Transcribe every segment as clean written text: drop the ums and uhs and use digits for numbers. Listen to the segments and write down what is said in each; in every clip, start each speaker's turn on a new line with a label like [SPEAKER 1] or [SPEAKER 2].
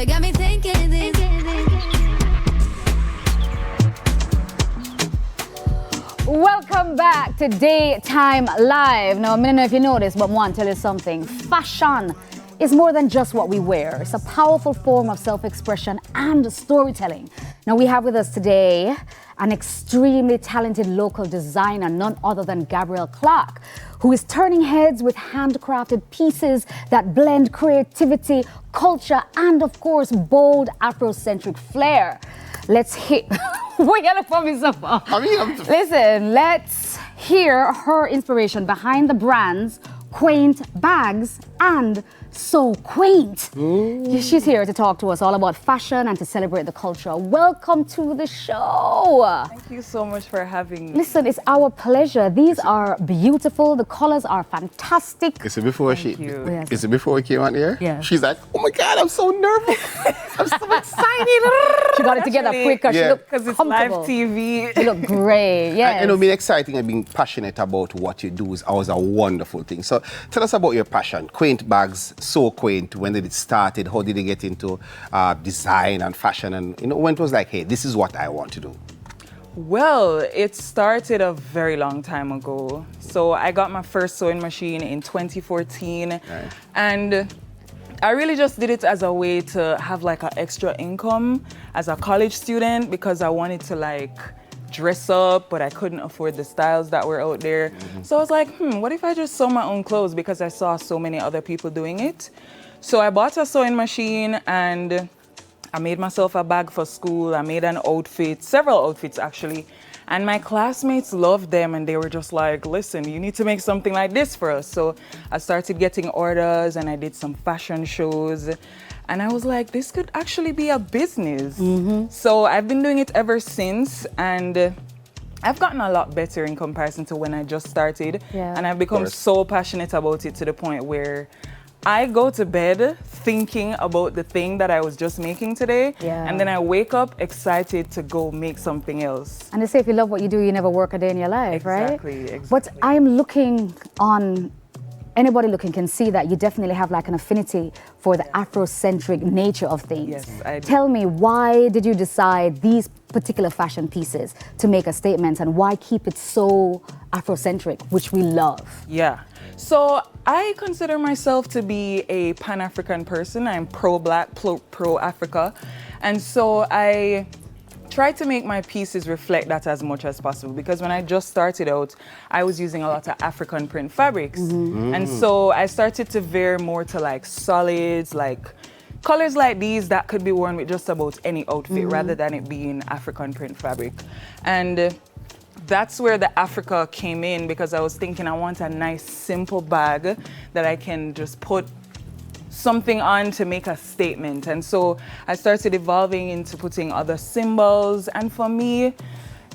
[SPEAKER 1] They got me thinking this.
[SPEAKER 2] Welcome back to Daytime Live. Now, I don't know if you know this, but I want to tell you something. Fashion is more than just what we wear. It's a powerful form of self-expression and storytelling. Now, we have with us today an extremely talented local designer, none other than Gabrielle Clark, who is turning heads with handcrafted pieces that blend creativity, culture, and of course, bold Afrocentric flair. Let's hit. We're gonna put me so far. Listen, let's hear her inspiration behind the brand's quaint bags and so quaint. She's here to talk to us all about fashion and to celebrate the culture. Welcome to the show.
[SPEAKER 3] Thank you so much for having me.
[SPEAKER 2] Listen, it's our pleasure. These are beautiful. The colors are fantastic.
[SPEAKER 4] Is it before Is it before we came out here?
[SPEAKER 2] Yeah.
[SPEAKER 4] She's like, oh my God, I'm so nervous. I'm so excited.
[SPEAKER 2] She got it together quicker. She looked
[SPEAKER 3] because it's live
[SPEAKER 2] comfortable.
[SPEAKER 3] TV.
[SPEAKER 2] You look great. Yes.
[SPEAKER 4] And being exciting and being passionate about what you do is always a wonderful thing. So tell us about your passion. Quaint bags, so quaint. When did it started? How did you get into design and fashion? And when it was like, hey, this is what I want to do.
[SPEAKER 3] Well, it started a very long time ago. So I got my first sewing machine in 2014.
[SPEAKER 4] Right.
[SPEAKER 3] And I really just did it as a way to have like an extra income as a college student because I wanted to like dress up, but I couldn't afford the styles that were out there. So I was like, what if I just sew my own clothes because I saw so many other people doing it. So I bought a sewing machine and I made myself a bag for school. I made an outfit, several outfits actually. And my classmates loved them and they were just like, listen, you need to make something like this for us. So I started getting orders and I did some fashion shows. And I was like, this could actually be a business. So I've been doing it ever since. And I've gotten a lot better in comparison to when I just started.
[SPEAKER 2] Yeah.
[SPEAKER 3] And I've become so passionate about it to the point where I go to bed thinking about the thing that I was just making today.
[SPEAKER 2] Yeah.
[SPEAKER 3] And then I wake up excited to go make something else.
[SPEAKER 2] And they say if you love what you do, you never work a day in your life,
[SPEAKER 3] Exactly,
[SPEAKER 2] right?
[SPEAKER 3] exactly.
[SPEAKER 2] But I'm looking on, anybody looking can see that you definitely have like an affinity for the Afrocentric nature of things.
[SPEAKER 3] Yes, I do.
[SPEAKER 2] Tell me, why did you decide these particular fashion pieces to make a statement and why keep it so Afrocentric, which we love?
[SPEAKER 3] Yeah. So I consider myself to be a Pan-African person. I'm pro-Black, pro-Africa. And so I try to make my pieces reflect that as much as possible because when I just started out, I was using a lot of African print fabrics. And so I started to veer more to like solids, like colors like these that could be worn with just about any outfit rather than it being African print fabric. And that's where the Africa came in because I was thinking I want a nice simple bag that I can just put something on to make a statement. And so I started evolving into putting other symbols. And for me,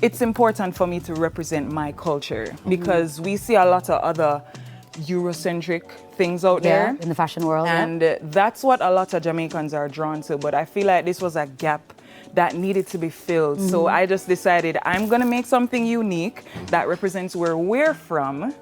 [SPEAKER 3] it's important for me to represent my culture because we see a lot of other Eurocentric things out there.
[SPEAKER 2] In the fashion world.
[SPEAKER 3] And that's what a lot of Jamaicans are drawn to. But I feel like this was a gap that needed to be filled. So I just decided I'm gonna make something unique that represents where we're from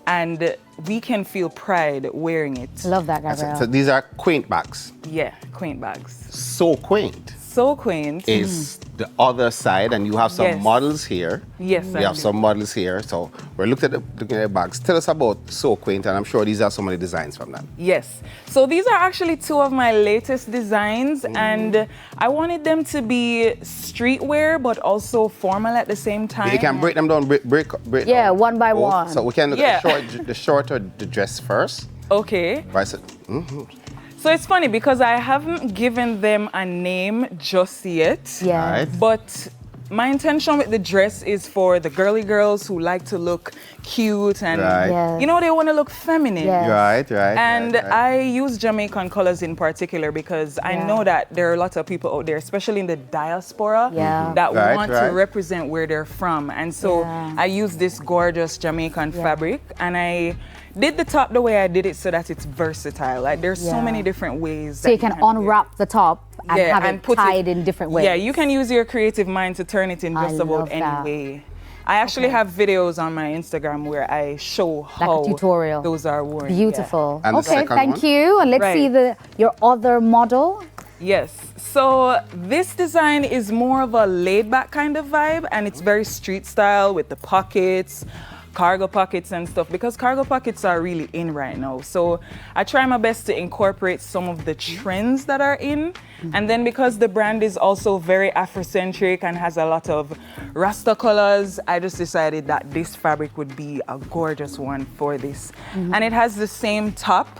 [SPEAKER 3] and we can feel pride wearing it.
[SPEAKER 2] Love that, Gabrielle.
[SPEAKER 4] So these are quaint bags.
[SPEAKER 3] Yeah, quaint bags.
[SPEAKER 4] So quaint
[SPEAKER 3] So quaint.
[SPEAKER 4] is the other side, and you have some
[SPEAKER 3] Yes.
[SPEAKER 4] models here.
[SPEAKER 3] Yes,
[SPEAKER 4] We
[SPEAKER 3] I
[SPEAKER 4] have
[SPEAKER 3] do.
[SPEAKER 4] some models here. So we're looking at the bags. Tell us about So Quaint, and I'm sure these are some of the designs from that.
[SPEAKER 3] Yes. So these are actually two of my latest designs and I wanted them to be streetwear but also formal at the same time.
[SPEAKER 4] You can break them down, break
[SPEAKER 2] Yeah,
[SPEAKER 4] down.
[SPEAKER 2] one by
[SPEAKER 4] both.
[SPEAKER 2] one.
[SPEAKER 4] So we can look
[SPEAKER 3] Yeah.
[SPEAKER 4] at the short or the dress first.
[SPEAKER 3] Okay.
[SPEAKER 4] Right, so,
[SPEAKER 3] So it's funny because I haven't given them a name just yet.
[SPEAKER 2] Yeah.
[SPEAKER 4] Right.
[SPEAKER 3] But my intention with the dress is for the girly girls who like to look cute and
[SPEAKER 4] Right.
[SPEAKER 2] Yes.
[SPEAKER 3] you know they want to look feminine.
[SPEAKER 2] Yeah.
[SPEAKER 4] Right, right.
[SPEAKER 3] And
[SPEAKER 4] right, right.
[SPEAKER 3] I use Jamaican colors in particular because I know that there are a lot of people out there, especially in the diaspora,
[SPEAKER 2] Yeah.
[SPEAKER 3] that
[SPEAKER 4] Right,
[SPEAKER 3] want
[SPEAKER 4] right.
[SPEAKER 3] to represent where they're from. And so
[SPEAKER 2] Yeah.
[SPEAKER 3] I use this gorgeous Jamaican fabric and I did the top the way I did it so that it's versatile. Like there's so
[SPEAKER 2] Yeah.
[SPEAKER 3] many different ways.
[SPEAKER 2] So you can unwrap the top and have it
[SPEAKER 3] put
[SPEAKER 2] tied in different ways.
[SPEAKER 3] Yeah, you can use your creative mind to turn it in
[SPEAKER 2] I
[SPEAKER 3] just about
[SPEAKER 2] love
[SPEAKER 3] any
[SPEAKER 2] that.
[SPEAKER 3] way. I actually have videos on my Instagram where I show how
[SPEAKER 2] tutorial.
[SPEAKER 3] those are worn.
[SPEAKER 2] Beautiful.
[SPEAKER 4] And the
[SPEAKER 2] Okay,
[SPEAKER 4] second
[SPEAKER 2] thank
[SPEAKER 4] one?
[SPEAKER 2] you. And let's
[SPEAKER 3] Right.
[SPEAKER 2] see your other model.
[SPEAKER 3] Yes. So this design is more of a laid-back kind of vibe, and it's very street style with the pockets, cargo pockets and stuff, because cargo pockets are really in right now. So I try my best to incorporate some of the trends that are in. And then because the brand is also very Afrocentric and has a lot of Rasta colors, I just decided that this fabric would be a gorgeous one for this. And it has the same top,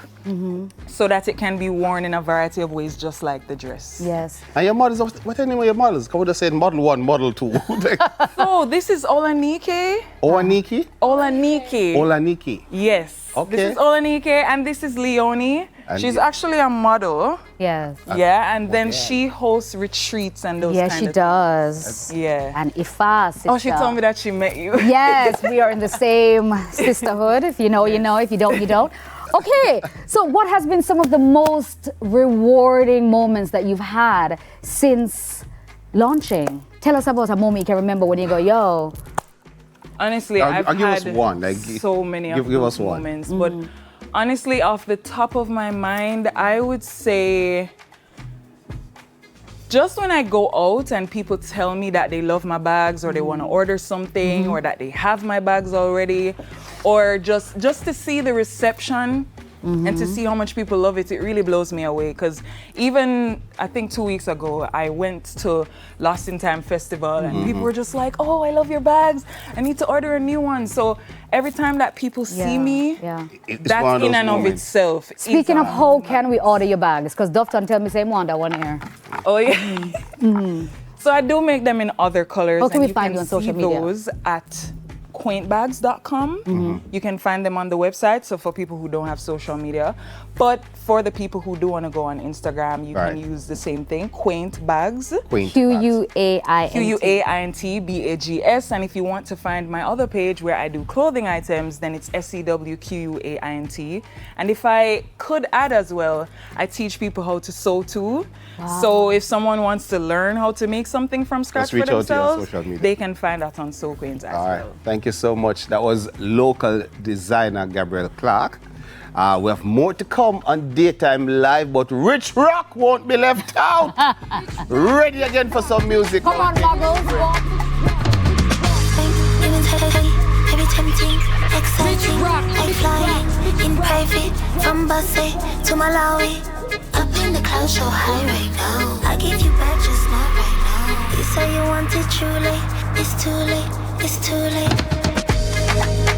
[SPEAKER 3] so that it can be worn in a variety of ways, just like the dress.
[SPEAKER 2] Yes.
[SPEAKER 4] And your models, what's the name of your models? Can we just say model 1, model 2?
[SPEAKER 3] So this is Olanike.
[SPEAKER 4] Olanike?
[SPEAKER 3] Olanike.
[SPEAKER 4] Olanike.
[SPEAKER 3] Yes.
[SPEAKER 4] Okay.
[SPEAKER 3] This is Olanike, and this is Leonie.
[SPEAKER 4] And
[SPEAKER 3] She's actually a model.
[SPEAKER 2] Yes.
[SPEAKER 3] Yeah, and then she hosts retreats and those
[SPEAKER 2] Yes,
[SPEAKER 3] kind
[SPEAKER 2] she
[SPEAKER 3] of
[SPEAKER 2] does.
[SPEAKER 3] Yeah.
[SPEAKER 2] And Ifa, sister.
[SPEAKER 3] Oh, she told me that she met you.
[SPEAKER 2] Yes, we are in the same sisterhood. If you know, you know. If you don't, you don't. Okay, so what has been some of the most rewarding moments that you've had since launching? Tell us about a moment you can remember when you go, yo.
[SPEAKER 3] Honestly,
[SPEAKER 4] I'll
[SPEAKER 3] I've
[SPEAKER 4] give
[SPEAKER 3] had
[SPEAKER 4] us one. Like,
[SPEAKER 3] so many of
[SPEAKER 4] give
[SPEAKER 3] those
[SPEAKER 4] us one.
[SPEAKER 3] moments. But honestly, off the top of my mind, I would say just when I go out and people tell me that they love my bags or they want to order something or that they have my bags already, or just to see the reception and to see how much people love it, it really blows me away. Because even, I think 2 weeks ago, I went to Lost in Time Festival and people were just like, oh, I love your bags. I need to order a new one. So every time that people see me, that's in and of itself.
[SPEAKER 2] Speaking of how can we order your bags? Because Dufton tell me same one that one here.
[SPEAKER 3] Oh, yeah. So I do make them in other colors.
[SPEAKER 2] How can
[SPEAKER 3] and
[SPEAKER 2] we find you on social media?
[SPEAKER 3] Those at quaintbags.com. You can find them on the website, so for people who don't have social media. But for the people who do want to go on Instagram, you can use the same thing, Quaint Bags.
[SPEAKER 2] Quaint.
[SPEAKER 3] QUAINTBAGS. And if you want to find my other page where I do clothing items, then it's SEWQUAINT. And if I could add as well, I teach people how to sew too. Wow. So if someone wants to learn how to make something from scratch for themselves, they can find that on Sew Quaint as well.
[SPEAKER 4] Thank you so much. That was local designer Gabrielle Clark. We have more to come on Daytime Live, but Rich Rock won't be left out. Ready again for some music.
[SPEAKER 2] Come on, Muggles.
[SPEAKER 1] Every tempting, exciting, like flying in private from Basay to Malawi. Up in the clouds so high right now. I give you back just not right now. You say you want it truly, it's too late, it's too late.